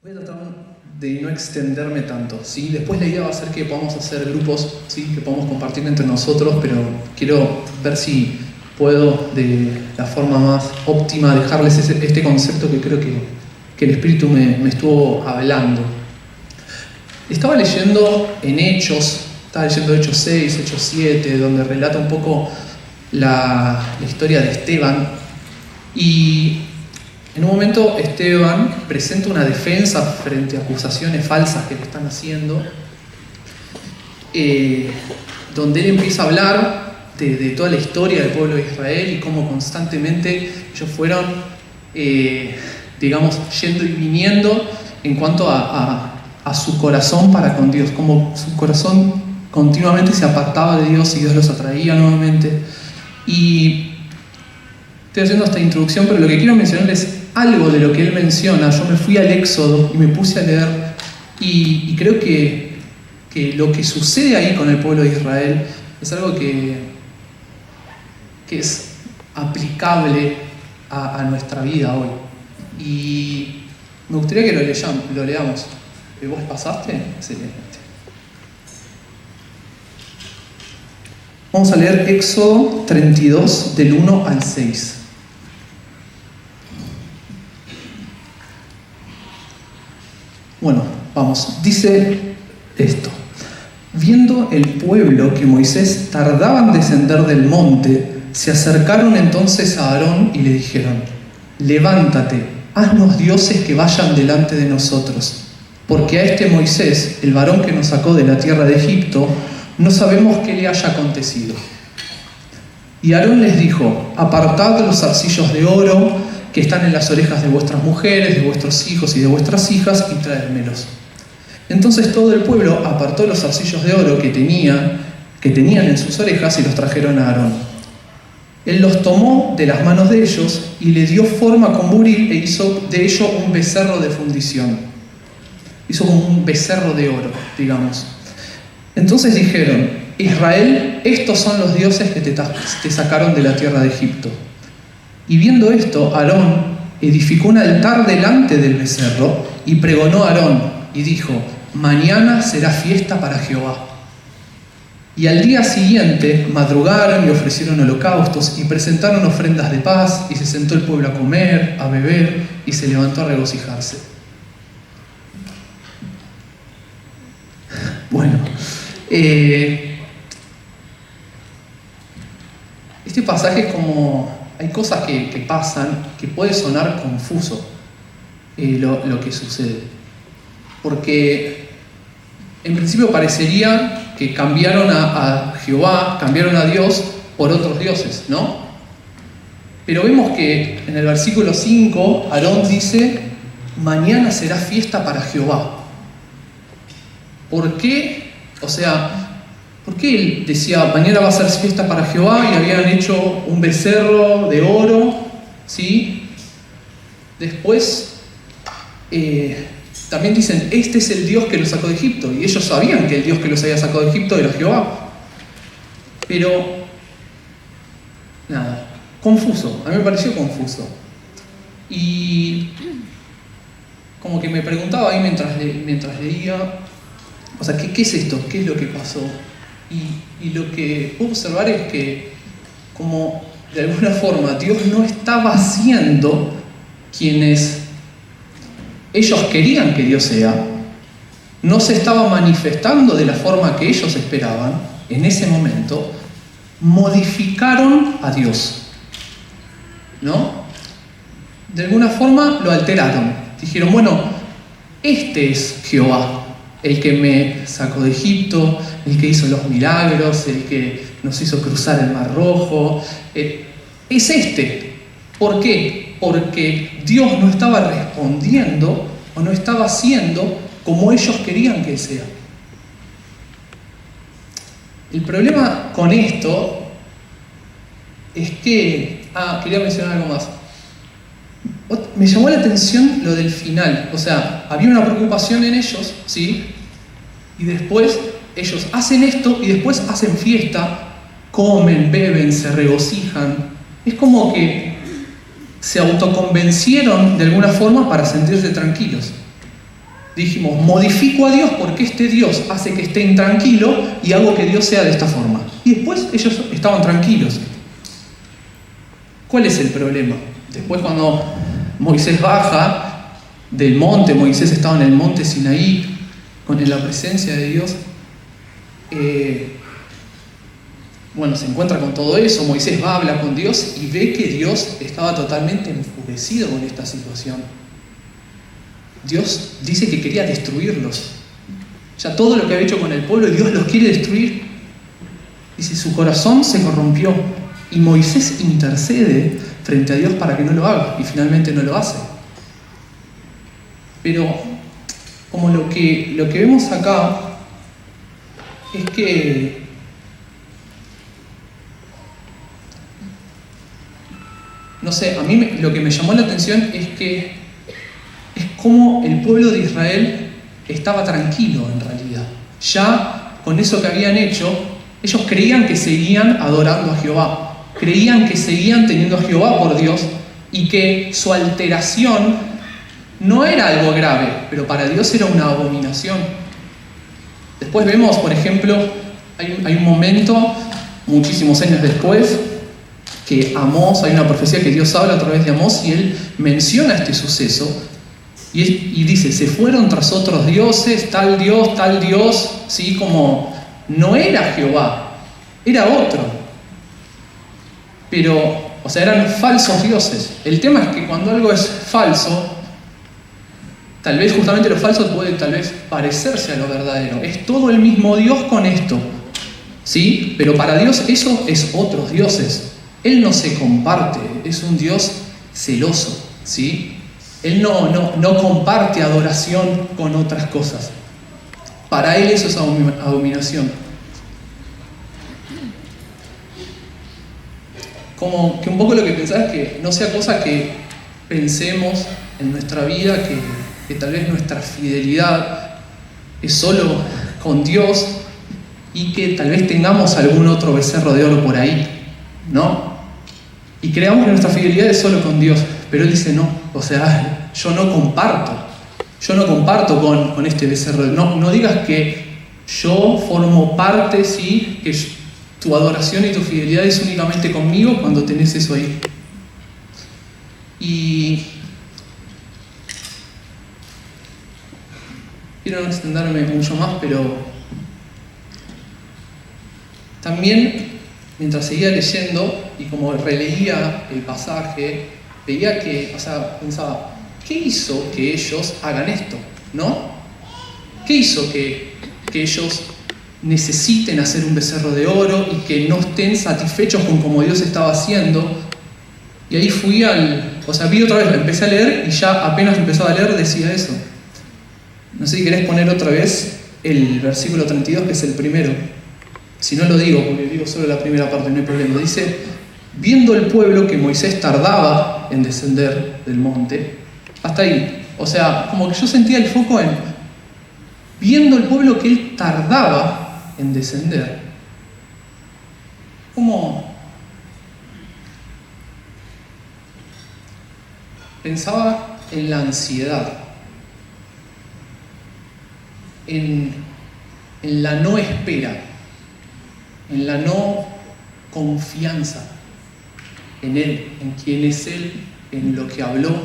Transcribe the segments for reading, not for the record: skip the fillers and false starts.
Voy a tratar de no extenderme tanto, ¿sí? Después la idea va a ser que podamos hacer grupos, ¿sí? Que podamos compartir entre nosotros, pero quiero ver si puedo de la forma más óptima dejarles este concepto que creo que el Espíritu me estuvo hablando. Estaba leyendo en Hechos, estaba leyendo Hechos 6, Hechos 7, donde relata un poco la historia de Esteban, y en un momento Esteban presenta una defensa frente a acusaciones falsas que le están haciendo, donde él empieza a hablar de toda la historia del pueblo de Israel y cómo constantemente ellos fueron, yendo y viniendo en cuanto a su corazón para con Dios, como su corazón continuamente se apartaba de Dios y Dios los atraía nuevamente. Y estoy haciendo esta introducción, pero lo que quiero mencionarles es algo de lo que él menciona. Yo me fui al Éxodo y me puse a leer y creo que lo que sucede ahí con el pueblo de Israel es algo que es aplicable a nuestra vida hoy. Y me gustaría que lo leamos. ¿Vos pasaste? Excelente. Vamos a leer Éxodo 32, del 1 al 6. Bueno, vamos. Dice esto. Viendo el pueblo que Moisés tardaba en descender del monte, se acercaron entonces a Aarón y le dijeron: levántate, haznos dioses que vayan delante de nosotros, porque a este Moisés, el varón que nos sacó de la tierra de Egipto, no sabemos qué le haya acontecido. Y Aarón les dijo: apartad los zarcillos de oro que están en las orejas de vuestras mujeres, de vuestros hijos y de vuestras hijas, y traédmelos. Entonces todo el pueblo apartó los zarcillos de oro que tenían en sus orejas y los trajeron a Aarón. Él los tomó de las manos de ellos y le dio forma con buril e hizo de ello un becerro de fundición. Hizo como un becerro de oro, digamos. Entonces dijeron: Israel, estos son los dioses que te sacaron de la tierra de Egipto. Y viendo esto, Aarón edificó un altar delante del becerro y pregonó a Aarón y dijo: mañana será fiesta para Jehová. Y al día siguiente madrugaron y ofrecieron holocaustos y presentaron ofrendas de paz, y se sentó el pueblo a comer, a beber, y se levantó a regocijarse. Bueno, este pasaje es como... hay cosas que pasan que puede sonar confuso lo que sucede. Porque en principio parecería que cambiaron a Jehová, cambiaron a Dios por otros dioses, ¿no? Pero vemos que en el versículo 5 Aarón dice: mañana será fiesta para Jehová. ¿Por qué? O sea, ¿por qué él decía mañana va a ser fiesta para Jehová y habían hecho un becerro de oro? ¿Sí? Después también dicen: este es el Dios que los sacó de Egipto. Y ellos sabían que el Dios que los había sacado de Egipto era Jehová. Pero, nada, confuso. A mí me pareció confuso. Y como que me preguntaba ahí mientras leía, o sea, ¿qué es esto? ¿Qué es lo que pasó? Y lo que puedo observar es que, como de alguna forma Dios no estaba siendo quienes ellos querían que Dios sea, no se estaba manifestando de la forma que ellos esperaban en ese momento, modificaron a Dios, ¿no? De alguna forma lo alteraron. Dijeron: bueno, este es Jehová, el que me sacó de Egipto, el que hizo los milagros, el que nos hizo cruzar el Mar Rojo. Es este. ¿Por qué? Porque Dios no estaba respondiendo o no estaba haciendo como ellos querían que sea. El problema con esto es que... quería mencionar algo más. Me llamó la atención lo del final. O sea, había una preocupación en ellos, ¿sí? Y después ellos hacen esto y después hacen fiesta, comen, beben, se regocijan. Es como que se autoconvencieron de alguna forma para sentirse tranquilos. dijimos, modifico a Dios porque este Dios hace que esté intranquilo y hago que Dios sea de esta forma. Y después ellos estaban tranquilos. ¿Cuál es el problema? Después cuando Moisés baja del monte, Moisés estaba en el monte Sinaí, con la presencia de Dios, se encuentra con todo eso, Moisés va a hablar con Dios y ve que Dios estaba totalmente enfurecido con esta situación. Dios dice que quería destruirlos. Ya todo lo que había hecho con el pueblo, Dios los quiere destruir. Dice, su corazón se corrompió y Moisés intercede frente a Dios para que no lo haga y finalmente no lo hace. Pero como lo que vemos acá es que a mí lo que me llamó la atención es que es como el pueblo de Israel estaba tranquilo en realidad. Ya con eso que habían hecho, ellos creían que seguían adorando a Jehová, creían que seguían teniendo a Jehová por Dios y que su alteración no era algo grave, pero para Dios era una abominación. Después vemos, por ejemplo, hay un momento, muchísimos años después, que Amós, hay una profecía que Dios habla a través de Amós y él menciona este suceso y dice, se fueron tras otros dioses, tal Dios, ¿sí? Como no era Jehová, era otro. Pero, eran falsos dioses. El tema es que cuando algo es falso, tal vez justamente lo falso puede tal vez parecerse a lo verdadero. Es todo el mismo Dios con esto, ¿sí? Pero para Dios eso es otros dioses. Él no se comparte, es un Dios celoso, ¿sí? Él no comparte adoración con otras cosas. Para Él eso es abominación. Como que un poco lo que pensaba es que no sea cosa que pensemos en nuestra vida que tal vez nuestra fidelidad es solo con Dios y que tal vez tengamos algún otro becerro de oro por ahí, ¿no? Y creamos que nuestra fidelidad es solo con Dios, pero Él dice no, yo no comparto con este becerro. No digas que yo formo parte, sí, que tu adoración y tu fidelidad es únicamente conmigo cuando tenés eso ahí. Y quiero no extenderme mucho más, pero también mientras seguía leyendo y como releía el pasaje, veía que, pensaba, ¿qué hizo que ellos hagan esto? ¿No? ¿Qué hizo que ellos necesiten hacer un becerro de oro y que no estén satisfechos con cómo Dios estaba haciendo? Y ahí fui vi otra vez, empecé a leer y ya apenas empezaba a leer decía eso. No sé si querés poner otra vez el versículo 32, que es el primero. Si no lo digo, porque digo solo la primera parte, no hay problema. Dice, viendo el pueblo que Moisés tardaba en descender del monte, hasta ahí. Como que yo sentía el foco en viendo el pueblo que él tardaba en descender. Como pensaba en la ansiedad, en la no espera, en la no confianza en Él, en quién es Él, en lo que habló,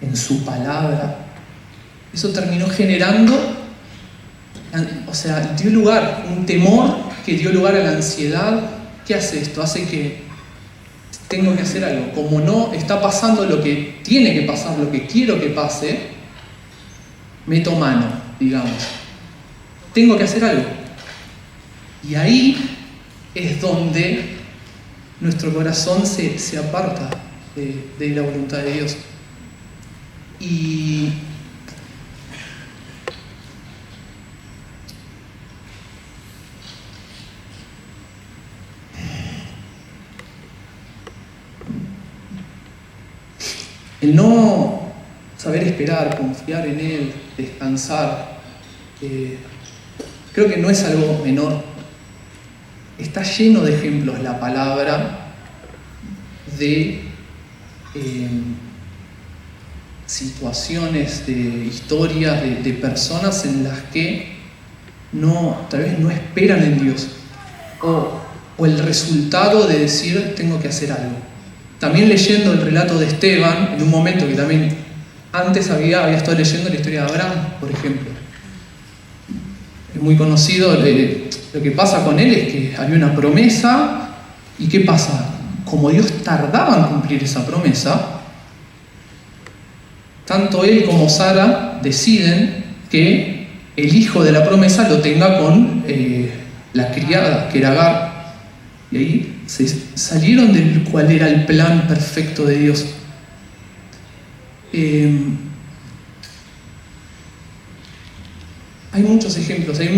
en su palabra. Eso terminó generando, dio lugar, un temor que dio lugar a la ansiedad. ¿Qué hace esto? Hace que tengo que hacer algo. Como no está pasando lo que tiene que pasar, lo que quiero que pase, meto mano, digamos. Tengo que hacer algo. Y ahí es donde nuestro corazón se aparta de la voluntad de Dios. Y el no saber esperar, confiar en Él, descansar, creo que no es algo menor. Está lleno de ejemplos la palabra de situaciones, de historias, de personas en las que tal vez no esperan en Dios, o el resultado de decir tengo que hacer algo. También leyendo el relato de Esteban, en un momento que también antes había estado leyendo la historia de Abraham, por ejemplo. Es muy conocido, lo que pasa con él es que había una promesa, y ¿qué pasa? Como Dios tardaba en cumplir esa promesa, tanto él como Sara deciden que el hijo de la promesa lo tenga con la criada, que era Agar. Y ahí se salieron del cual era el plan perfecto de Dios. Hay muchos ejemplos. Hay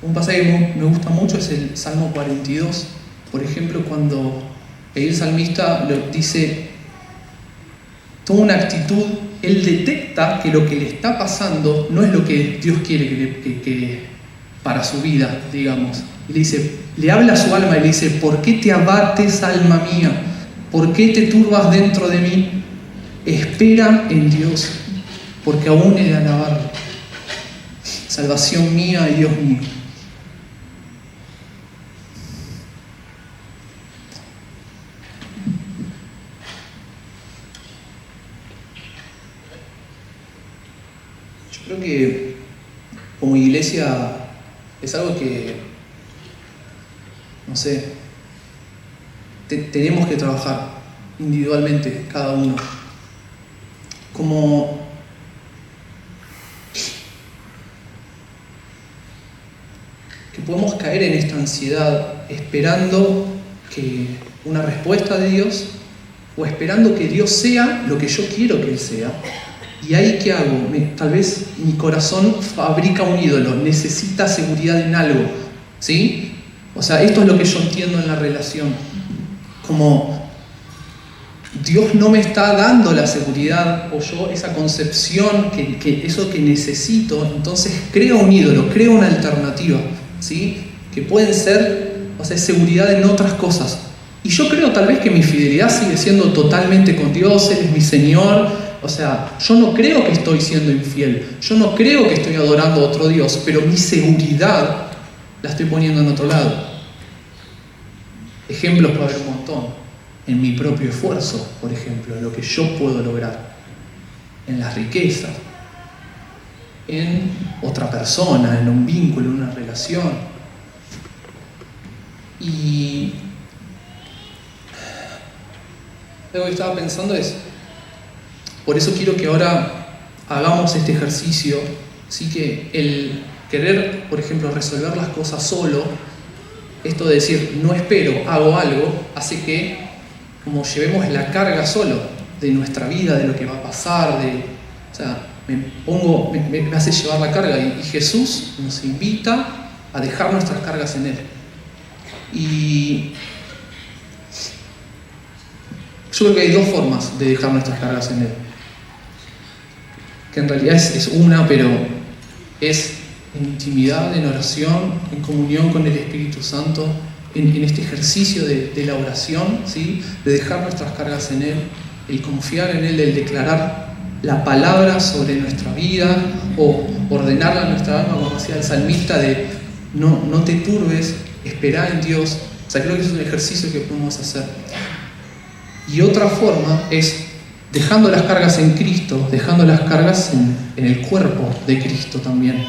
un pasaje que me gusta mucho, es el Salmo 42. Por ejemplo, cuando el salmista dice, toma una actitud, él detecta que lo que le está pasando no es lo que Dios quiere que para su vida, digamos. Y le dice, le habla a su alma y le dice, ¿por qué te abates, alma mía? ¿Por qué te turbas dentro de mí? Espera en Dios, porque aún he de alabarlo. Salvación mía y Dios mío. Yo creo que como iglesia es algo que, no sé, tenemos que trabajar individualmente, cada uno. Como que podemos caer en esta ansiedad esperando que una respuesta de Dios, o esperando que Dios sea lo que yo quiero que Él sea. ¿Y ahí qué hago? Tal vez mi corazón fabrica un ídolo, necesita seguridad en algo, ¿sí? O sea, esto es lo que yo entiendo en la relación. Como Dios no me está dando la seguridad, o yo esa concepción, que eso que necesito, entonces creo un ídolo, creo una alternativa, ¿sí? Que pueden ser, o sea, seguridad en otras cosas. Y yo creo tal vez que mi fidelidad sigue siendo totalmente con Dios, Él es mi Señor. O sea, yo no creo que estoy siendo infiel, yo no creo que estoy adorando a otro Dios, pero mi seguridad la estoy poniendo en otro lado. Ejemplos puede haber un montón. En mi propio esfuerzo, por ejemplo, en lo que yo puedo lograr, en las riquezas, en otra persona, en un vínculo, en una relación. Y algo que estaba pensando es, por eso quiero que ahora hagamos este ejercicio, ¿sí? Que el querer, por ejemplo, resolver las cosas solo, esto de decir, no espero, hago algo, hace que como llevemos la carga solo de nuestra vida, de lo que va a pasar, o sea, me hace llevar la carga, y Jesús nos invita a dejar nuestras cargas en Él. Y yo creo que hay dos formas de dejar nuestras cargas en Él, que en realidad es una, pero es en intimidad, en oración, en comunión con el Espíritu Santo, en este ejercicio de la oración, ¿sí? De dejar nuestras cargas en Él, el confiar en Él, el declarar la palabra sobre nuestra vida, o ordenarla a nuestra alma, como decía el salmista, de no te turbes, espera en Dios. O sea, creo que es un ejercicio que podemos hacer. Y otra forma es dejando las cargas en Cristo, dejando las cargas en el cuerpo de Cristo también,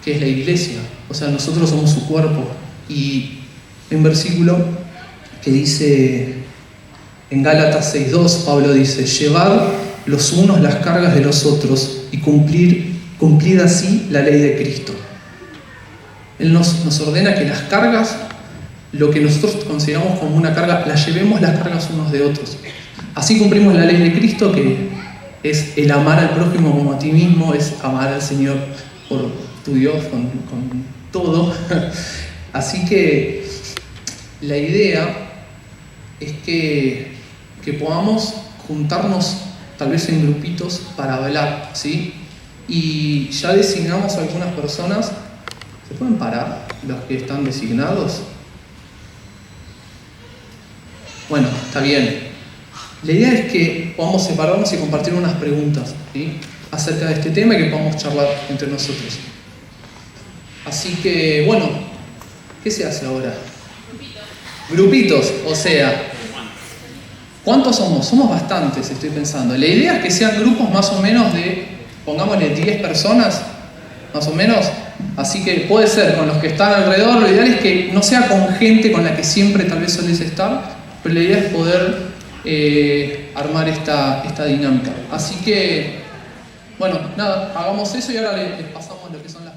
que es la iglesia. O sea, nosotros somos su cuerpo. Y hay un versículo que dice, en Gálatas 6:2, Pablo dice, llevad los unos las cargas de los otros y cumplid así la ley de Cristo. Él nos ordena que las cargas, lo que nosotros consideramos como una carga, las llevemos las cargas unos de otros. Así cumplimos la ley de Cristo, que es el amar al prójimo como a ti mismo, es amar al Señor por tu Dios con todo. Así que la idea es que podamos juntarnos tal vez en grupitos para hablar, ¿sí? Y ya designamos a algunas personas. ¿Se pueden parar los que están designados? Bueno, está bien. La idea es que podamos separarnos y compartir unas preguntas, ¿sí?, acerca de este tema y que podamos charlar entre nosotros. Así que, bueno, ¿qué se hace ahora? Grupitos, o sea, ¿cuántos somos? Somos bastantes, estoy pensando. La idea es que sean grupos más o menos de, pongámosle 10 personas, más o menos. Así que puede ser con los que están alrededor. Lo ideal es que no sea con gente con la que siempre tal vez solés estar, pero la idea es poder armar esta dinámica. Así que, bueno, nada, hagamos eso y ahora les pasamos lo que son las